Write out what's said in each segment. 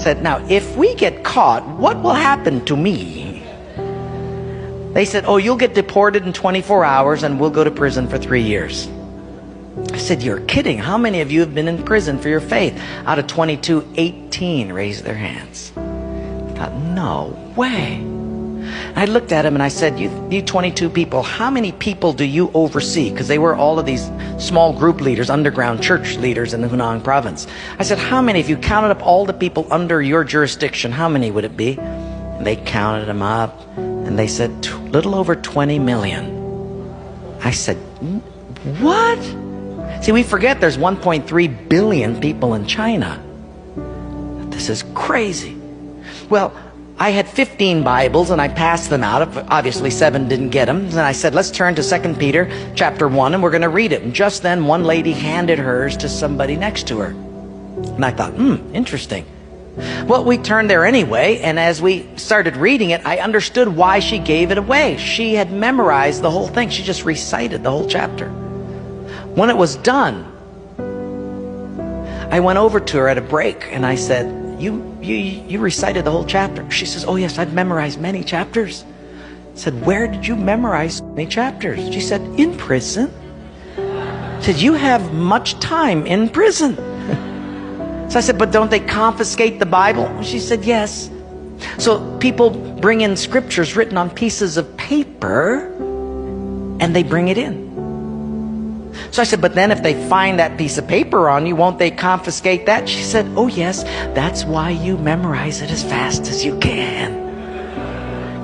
said, now, if we get caught, what will happen to me? They said, oh, you'll get deported in 24 hours and we'll go to prison for 3 years. I said, you're kidding. How many of you have been in prison for your faith? Out of 22, 18 raised their hands. I thought, no way. I looked at him and I said, you 22 people, how many people do you oversee? Because they were all of these small group leaders, underground church leaders in the Hunan province. I said, how many, if you counted up all the people under your jurisdiction, how many would it be? And they counted them up and they said, little over 20 million. I said, what? See, we forget there's 1.3 billion people in China. This is crazy. Well, I had 15 Bibles and I passed them out. Obviously 7 didn't get them. And I said, let's turn to 2 Peter chapter 1 and we're going to read it. And just then one lady handed hers to somebody next to her. And I thought, interesting. Well, we turned there anyway, and as we started reading it, I understood why she gave it away. She had memorized the whole thing. She just recited the whole chapter. When it was done, I went over to her at a break and I said, you recited the whole chapter. She says, oh yes, I've memorized many chapters. I said, where did you memorize many chapters? She said, in prison. I said, you have much time in prison. So I said, but don't they confiscate the Bible? She said, yes. So people bring in scriptures written on pieces of paper and they bring it in. So I said, but then if they find that piece of paper on you, won't they confiscate that? She said, oh yes, that's why you memorize it as fast as you can.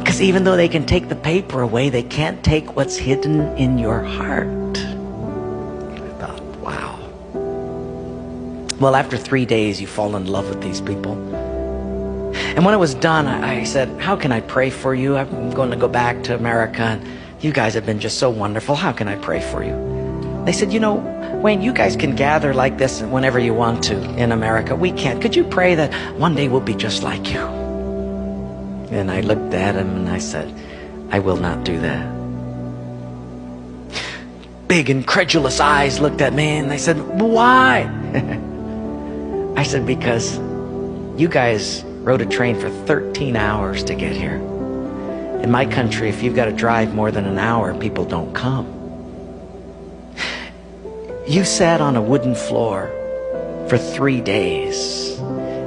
Because even though they can take the paper away, they can't take what's hidden in your heart. I thought, wow. Well, after 3 days, you fall in love with these people. And when it was done, I said, how can I pray for you? I'm going to go back to America, and you guys have been just so wonderful. How can I pray for you? They said, you know, Wayne, you guys can gather like this whenever you want to in America. We can't. Could you pray that one day we'll be just like you? And I looked at him and I said, I will not do that. Big incredulous eyes looked at me and they said, why? I said, because you guys rode a train for 13 hours to get here. In my country, if you've got to drive more than an hour, people don't come. You sat on a wooden floor for 3 days.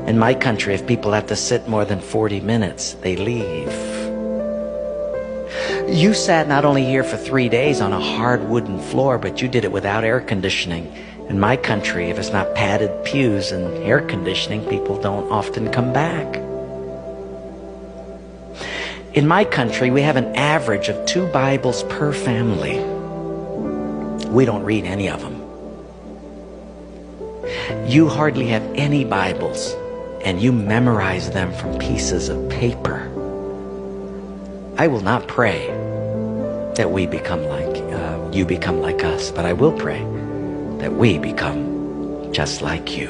In my country, if people have to sit more than 40 minutes, they leave. You sat not only here for 3 days on a hard wooden floor, but you did it without air conditioning. In my country, if it's not padded pews and air conditioning, people don't often come back. In my country, we have an average of 2 Bibles per family. We don't read any of them. You hardly have any Bibles, and you memorize them from pieces of paper. I will not pray that we become like, you become like us, but I will pray that we become just like you.